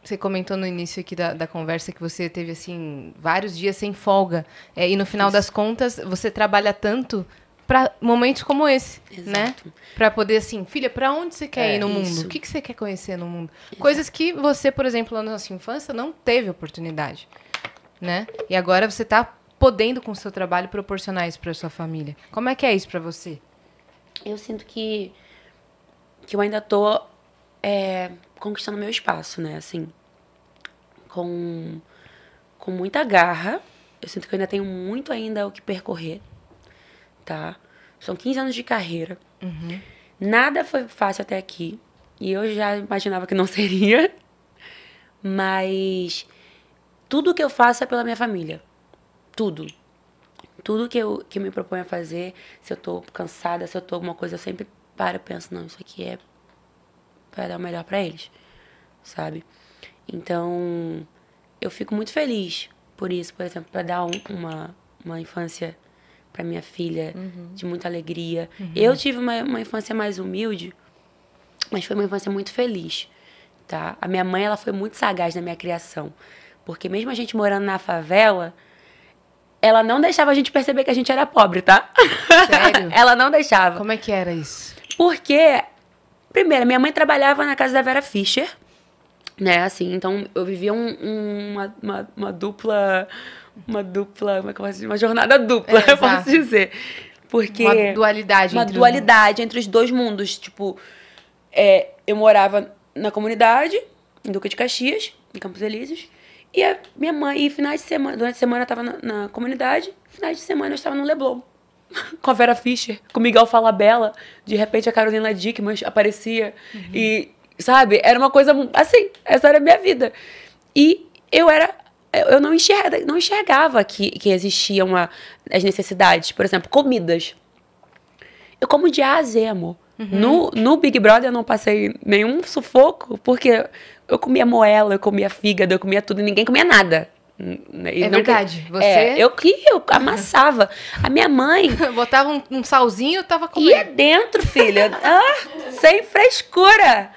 Você comentou no início aqui da conversa que você teve, assim, vários dias sem folga. E no final das contas, você trabalha tanto para momentos como esse, né? Exato. Para poder, assim, filha, para onde você quer ir no mundo? Isso. O que você quer conhecer no mundo? Exato. Coisas que você, por exemplo, na nossa infância, não teve oportunidade, né? E agora você tá podendo, com o seu trabalho, proporcionar isso para sua família. Como é que é isso para você? Eu sinto que eu ainda tô conquistando meu espaço, né? Assim, com muita garra. Eu sinto que eu ainda tenho muito ainda o que percorrer, tá? São 15 anos de carreira. Nada foi fácil até aqui. E eu já imaginava que não seria. Mas tudo que eu faço é pela minha família. Tudo. Tudo que eu me proponho a fazer, se eu tô cansada, se eu tô alguma coisa, eu sempre paro e penso, não, isso aqui é pra dar o melhor pra eles, sabe? Então, eu fico muito feliz por isso, por exemplo, pra dar uma infância pra minha filha de muita alegria. Eu tive uma infância mais humilde, mas foi uma infância muito feliz, tá? A minha mãe, ela foi muito sagaz na minha criação, porque mesmo a gente morando na favela, ela não deixava a gente perceber que a gente era pobre, tá? Sério? Ela não deixava. Como é que era isso? Porque, primeiro, minha mãe trabalhava na casa da Vera Fischer, né? Assim, então eu vivia uma dupla. Uma dupla. Como é que eu posso dizer? Uma jornada dupla, eu posso Exato. dizer. Porque. Uma dualidade Uma entre dualidade entre os dois mundos. Tipo, eu morava na comunidade, em Duque de Caxias, em Campos Elíseos. E a minha mãe, e finais de semana, durante a semana eu tava na comunidade, finais de semana eu estava no Leblon. Com a Vera Fischer, com o Miguel Falabella. De repente a Carolina Dickman aparecia. E, sabe, era uma coisa assim, essa era a minha vida. E eu não enxergava que existiam as necessidades. Por exemplo, comidas. Eu como de A a Z, amor. No Big Brother eu não passei nenhum sufoco, porque eu comia moela, eu comia fígado, eu comia tudo e ninguém comia nada. E É não verdade. Você eu amassava. A minha mãe botava um salzinho, eu tava comendo. ia dentro, filha. Sem frescura.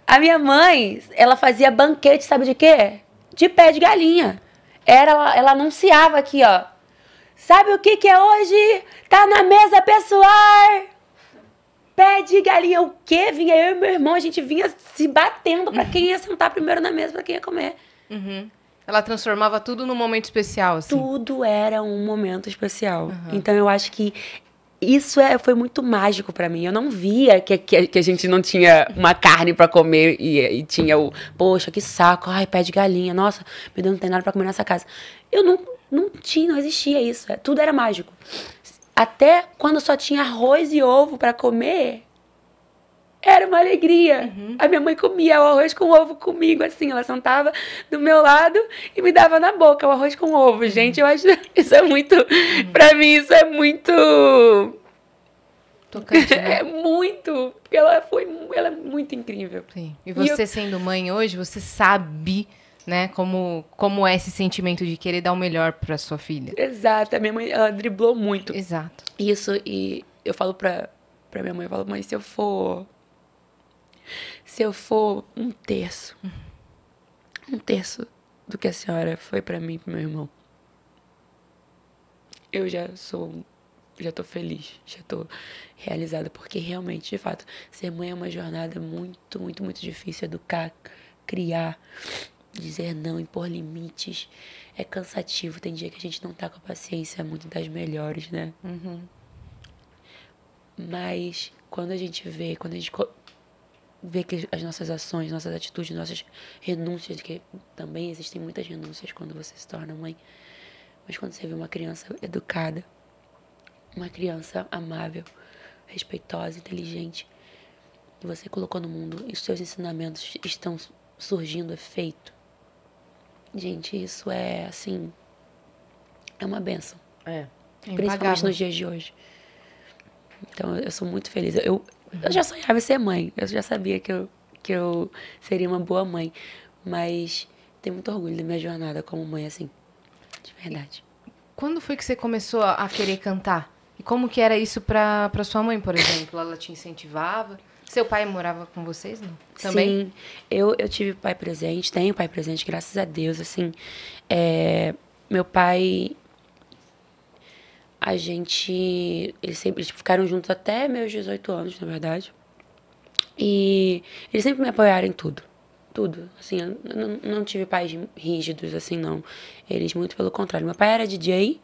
A minha mãe, ela fazia banquete, sabe de quê? De pé de galinha. Ela anunciava aqui, ó. Sabe o que é hoje? Tá na mesa pessoal. Pé de galinha. O quê? Vinha eu e meu irmão, a gente vinha se batendo pra quem ia sentar primeiro na mesa, pra quem ia comer. Ela transformava tudo num momento especial, assim. Tudo era um momento especial. Então eu acho que isso foi muito mágico pra mim. Eu não via que a gente não tinha uma carne pra comer e tinha poxa, que saco, ai, pé de galinha, nossa, meu Deus, não tem nada pra comer nessa casa. Eu não existia isso. Tudo era mágico. Até quando só tinha arroz e ovo pra comer, era uma alegria. A minha mãe comia o arroz com ovo comigo, assim. Ela sentava do meu lado e me dava na boca o arroz com ovo. Gente, eu acho isso é muito... Pra mim, isso é muito... Tocante, né? É muito. Porque ela é muito incrível. Sim. E você sendo mãe hoje, você sabe, né, como é esse sentimento de querer dar o melhor pra sua filha. Exato. A minha mãe, ela driblou muito. Exato. Isso, e eu falo pra minha mãe, eu falo, mãe, se eu for um terço do que a senhora foi pra mim e pro meu irmão, eu já tô feliz, já tô realizada, porque realmente, de fato, ser mãe é uma jornada muito, muito, muito difícil. Educar, criar, dizer não, impor limites, é cansativo. Tem dia que a gente não tá com a paciência muito das melhores, né? Mas quando a gente vê que as nossas ações, nossas atitudes, nossas renúncias, que também existem muitas renúncias quando você se torna mãe, mas quando você vê uma criança educada, uma criança amável, respeitosa, inteligente, que você colocou no mundo e os seus ensinamentos estão surgindo efeito, gente, isso é assim, é uma bênção. Principalmente nos dias de hoje. Então eu sou muito feliz. Eu já sonhava em ser mãe. Eu já sabia que eu seria uma boa mãe. Mas tenho muito orgulho da minha jornada como mãe, assim. De verdade. Quando foi que você começou a querer cantar? E como que era isso pra sua mãe, por exemplo? Ela te incentivava? Seu pai morava com vocês, não? Também? Sim, eu tive pai presente, tenho pai presente, graças a Deus, assim. Meu pai, eles ficaram juntos até meus 18 anos, na verdade. E eles sempre me apoiaram em tudo. Tudo. Assim, eu não tive pais rígidos, assim, não. Eles, muito pelo contrário. Meu pai era DJ,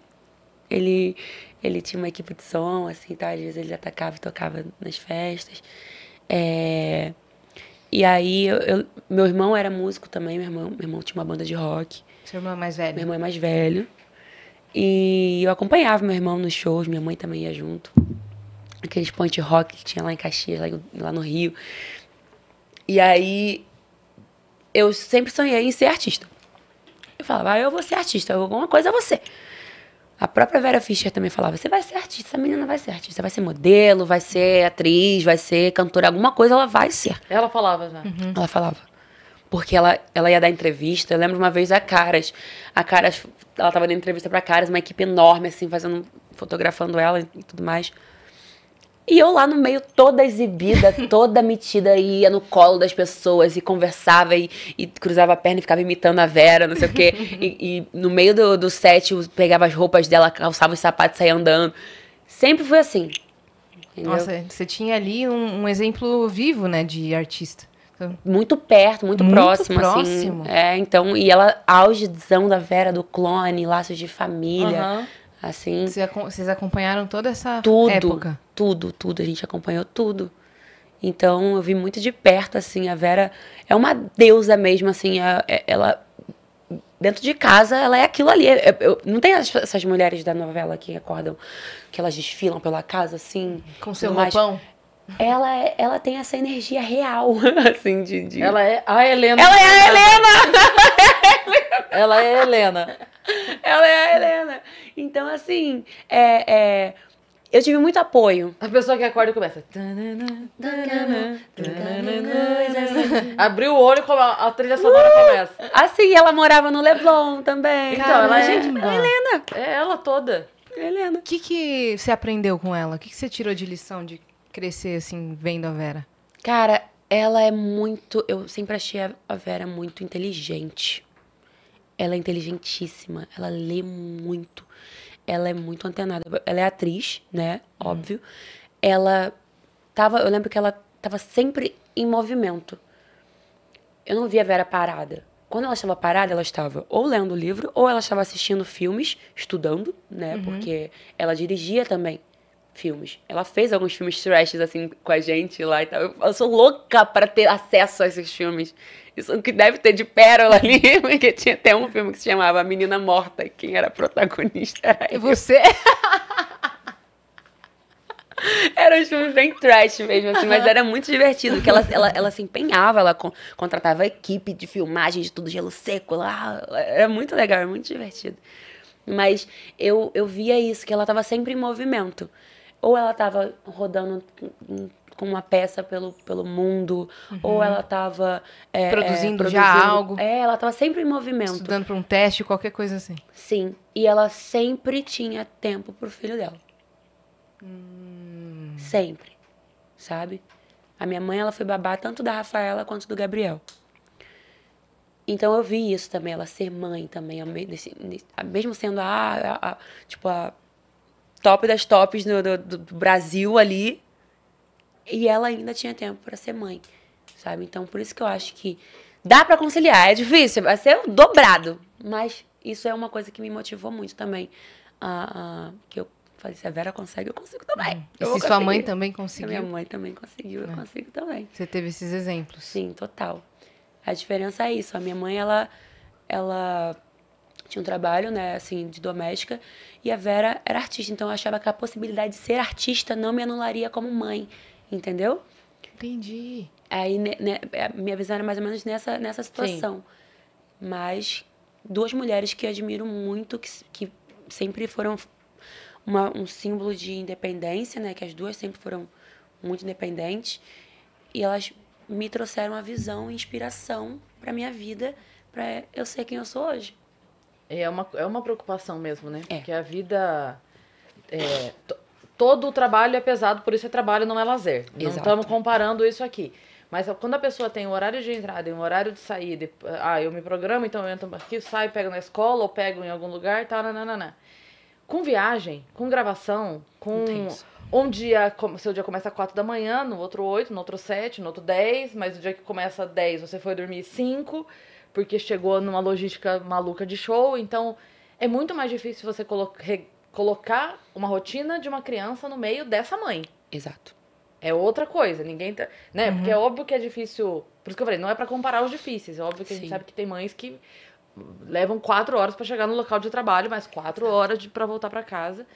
ele tinha uma equipe de som, assim, tá? Às vezes ele atacava e tocava nas festas. E aí, meu irmão era músico também, meu irmão tinha uma banda de rock. Seu irmão é mais velho? Meu irmão é mais velho. E eu acompanhava meu irmão nos shows, minha mãe também ia junto. Aqueles point rock que tinha lá em Caxias, lá no Rio. E aí, eu sempre sonhei em ser artista. Eu falava, eu vou ser artista, alguma coisa é você. A própria Vera Fischer também falava, você vai ser artista, essa menina vai ser artista, vai ser modelo, vai ser atriz, vai ser cantora, alguma coisa ela vai ser. Ela falava já. Ela falava. Porque ela ia dar entrevista, eu lembro uma vez a Caras, ela tava dando entrevista pra Caras, uma equipe enorme, assim, fotografando ela e tudo mais. E eu lá no meio, toda exibida, toda metida, ia no colo das pessoas e conversava e cruzava a perna e ficava imitando a Vera, não sei o quê. E no meio do set, eu pegava as roupas dela, calçava os sapatos e saía andando. Sempre foi assim. Entendeu? Nossa, você tinha ali um exemplo vivo, né, de artista. Então, muito perto, muito próximo, assim. Então, e ela, a augezão da Vera, do Clone, Laços de Família, assim. Vocês acompanharam toda essa época? Tudo, a gente acompanhou tudo. Então, eu vi muito de perto, assim, a Vera é uma deusa mesmo, assim, ela, dentro de casa, ela é aquilo ali. Não tem essas mulheres da novela que acordam, que elas desfilam pela casa, assim. Com seu roupão? Ela tem essa energia real, assim, de... Ela é a Helena. Ela é a Helena! Ela é a Helena. Ela é a Helena. Então, assim, eu tive muito apoio. A pessoa que acorda e começa... Abriu o olho e a trilha sonora começa. Assim, ela morava no Leblon também. Então, ela é a Helena. É ela toda. Helena. O que você aprendeu com ela? O que você tirou de lição de crescer, assim, vendo a Vera? Cara, ela é muito... Eu sempre achei a Vera muito inteligente. Ela é inteligentíssima. Ela lê muito. Ela é muito antenada. Ela é atriz, né? Óbvio. Eu lembro que ela tava sempre em movimento. Eu não via a Vera parada. Quando ela estava parada, ela estava ou lendo livro, ou ela estava assistindo filmes, estudando, né? Porque ela dirigia também filmes. Ela fez alguns filmes trashes, assim, com a gente lá e tal. Eu sou louca para ter acesso a esses filmes. Isso que deve ter de pérola ali, porque tinha até um filme que se chamava A Menina Morta, e quem era a protagonista era eu. Você? Eram uns filmes bem trash mesmo, assim, mas era muito divertido, porque ela se empenhava, ela contratava a equipe de filmagem de tudo, gelo seco lá. Era muito legal, era muito divertido. Mas eu via isso, que ela estava sempre em movimento. Ou ela estava rodando com uma peça pelo mundo, ou ela estava... Produzindo já algo. Ela estava sempre em movimento. Estudando para um teste, qualquer coisa assim. Sim, e ela sempre tinha tempo pro filho dela. Sempre, sabe? A minha mãe, ela foi babá tanto da Rafaela quanto do Gabriel. Então eu vi isso também, ela ser mãe também, mesmo sendo a top das tops do Brasil ali, e ela ainda tinha tempo para ser mãe, sabe? Então por isso que eu acho que dá para conciliar, é difícil, vai ser dobrado, mas isso é uma coisa que me motivou muito também, que eu falei, se a Vera consegue, eu consigo também. E se sua mãe também conseguiu? Se a minha mãe também conseguiu, eu consigo também. Você teve esses exemplos? Sim, total. A diferença é isso. A minha mãe, ela tinha um trabalho, né, assim, de doméstica, e a Vera era artista. Então, eu achava que a possibilidade de ser artista não me anularia como mãe, entendeu? Entendi. Aí, minha visão era mais ou menos nessa situação. Sim. Mas, duas mulheres que eu admiro muito, que sempre foram um símbolo de independência, né, que as duas sempre foram muito independentes, e elas me trouxeram a visão e inspiração para minha vida, para eu ser quem eu sou hoje. É uma preocupação mesmo, né? Porque a vida... todo o trabalho é pesado, por isso é trabalho, não é lazer. Não Exato. estamos comparando isso aqui. Mas quando a pessoa tem um horário de entrada e um horário de saída, eu me programo, então eu entro aqui, saio, pego na escola ou pego em algum lugar, tá, nananana. Com viagem, com gravação, com Intenso. um dia, seu dia começa às 4 da manhã, no outro 8, no outro 7, no outro 10, mas o dia que começa às 10 você foi dormir 5, porque chegou numa logística maluca de show, então é muito mais difícil você colocar uma rotina de uma criança no meio dessa mãe. Exato. É outra coisa, ninguém tá, né? Porque é óbvio que é difícil, por isso que eu falei, não é pra comparar os difíceis, é óbvio que a gente Sim. sabe que tem mães que levam 4 horas pra chegar no local de trabalho, mais 4 horas pra voltar pra casa.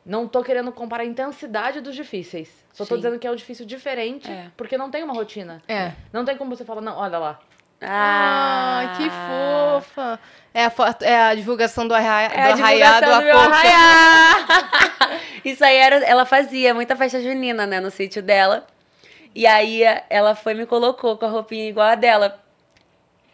Não tô querendo comparar a intensidade dos difíceis, só tô Sim. dizendo que é um difícil diferente, É. porque não tem uma rotina. É. Não tem como você falar, não, olha lá. Ah, que fofa. É a divulgação do arraiado É a divulgação do meu há pouco. arraiá. Isso aí ela fazia muita festa junina, né, no sítio dela. E aí ela foi e me colocou com a roupinha igual a dela.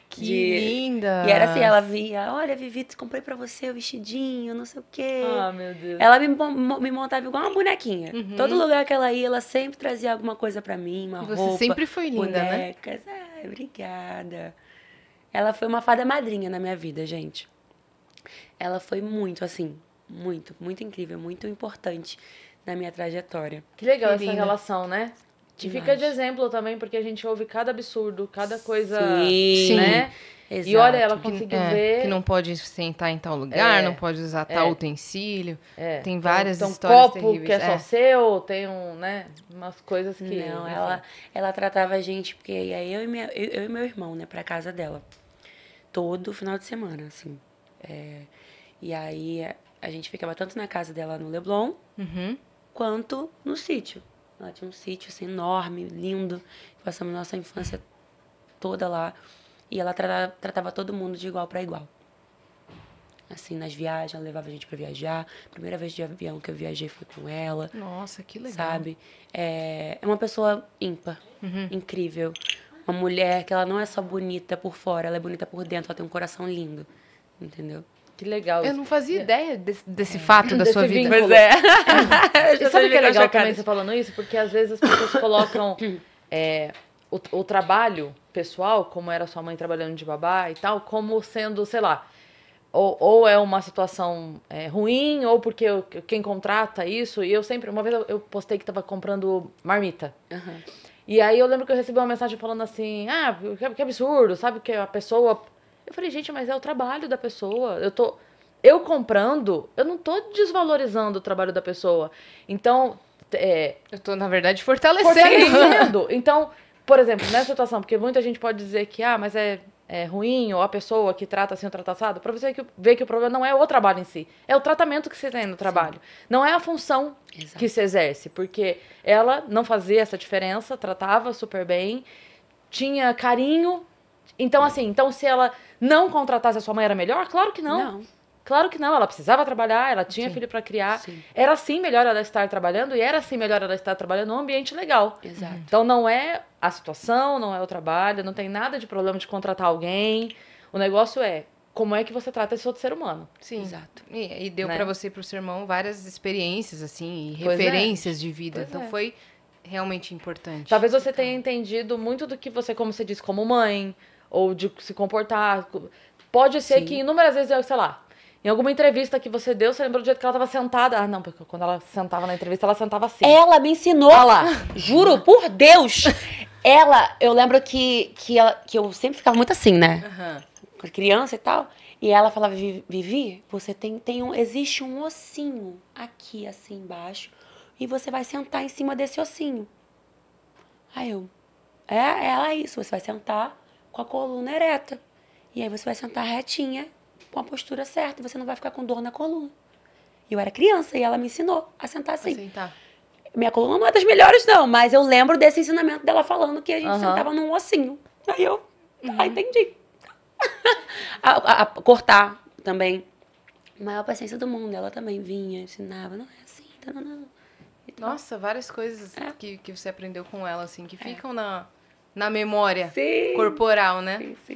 Que linda. E era assim, ela via, olha, Vivi, comprei pra você o vestidinho, não sei o quê. Ah, meu Deus. Ela me montava igual uma bonequinha. Todo lugar que ela ia, ela sempre trazia alguma coisa pra mim, uma E você roupa, sempre foi linda, né? bonecas. Ai, obrigada. Ela foi uma fada madrinha na minha vida, gente. Ela foi muito, assim, muito, muito incrível, muito importante na minha trajetória. Que legal Que essa linda. relação, né? Que Demais. fica de exemplo também, porque a gente ouve cada absurdo, cada coisa, Sim. né? Exato. E olha, ela Que, conseguiu ver. que não pode sentar em tal lugar, É, não pode usar tal utensílio. É, Tem várias tem um histórias copo terríveis. que é só seu, tem né? Umas coisas que. Não, enfim. ela tratava a gente, porque ia eu e meu irmão, né, pra casa dela. Todo final de semana, assim. E aí a gente ficava tanto na casa dela no Leblon, Uhum. quanto no sítio. Ela tinha um sítio, assim, enorme, lindo. Passamos nossa infância toda lá. E ela tratava todo mundo de igual para igual. Assim, nas viagens, ela levava a gente para viajar. Primeira vez de avião que eu viajei foi com ela. Nossa, que legal. Sabe? É uma pessoa ímpar, incrível. Uma mulher que ela não é só bonita por fora, ela é bonita por dentro, ela tem um coração lindo. Entendeu? Que legal. Eu não fazia ideia desse fato da Desse sua vida. vínculo. Pois é. E sabe o que é legal também você falando isso? Porque às vezes as pessoas colocam o trabalho pessoal, como era sua mãe trabalhando de babá e tal, como sendo, sei lá, ou é uma situação ruim, ou porque quem contrata isso. E eu sempre, uma vez eu postei que tava comprando marmita. E aí eu lembro que eu recebi uma mensagem falando assim, que absurdo, sabe? Que a pessoa... Eu falei, gente, mas é o trabalho da pessoa. Eu comprando, eu não tô desvalorizando o trabalho da pessoa. Então, Eu tô, na verdade, fortalecendo. fortalecendo. Então, por exemplo, nessa situação, porque muita gente pode dizer que, mas é ruim, ou a pessoa que trata assim o trataçado, pra você ver que o problema não é o trabalho em si, é o tratamento que você tem no trabalho. Não é a função Exato. que se exerce, porque ela não fazia essa diferença, tratava super bem, tinha carinho. Então, assim, então se ela não contratasse a sua mãe, era melhor? Claro que não. Não. Claro que não, ela precisava trabalhar, ela tinha filho pra criar. Sim. Era sim melhor ela estar trabalhando e era sim melhor ela estar trabalhando num ambiente legal. Exato. Então não é a situação, não é o trabalho, não tem nada de problema de contratar alguém. O negócio é como é que você trata esse outro ser humano. Sim. Exato. E deu Né? pra você e pro seu irmão várias experiências, assim, e Pois é. referências de vida. Pois Então é. foi realmente importante. Talvez você tenha entendido muito do que você, como você disse, como mãe, ou de se comportar. Pode ser Sim. que inúmeras vezes, sei lá, em alguma entrevista que você deu, você lembrou do jeito que ela estava sentada. Não, porque quando ela sentava na entrevista, ela sentava assim. Ela me ensinou. Juro, por Deus. Eu lembro que eu sempre ficava muito assim, né? Aham. Com criança e tal. E ela falava, Vivi, você existe um ossinho aqui, assim, embaixo. E você vai sentar em cima desse ossinho. Aí ela é isso. Você vai sentar com a coluna ereta. E aí você vai sentar retinha, com a postura certa. Você não vai ficar com dor na coluna. E eu era criança e ela me ensinou a sentar assim. Assim, tá. Minha coluna não é das melhores, não, mas eu lembro desse ensinamento dela falando que a gente sentava num ossinho. Aí eu, entendi. Cortar também. Maior paciência do mundo. Ela também vinha, ensinava, não é assim, tá, não. Nossa, várias coisas que você aprendeu com ela, assim, que ficam na memória Sim. corporal, né? Sim, sim.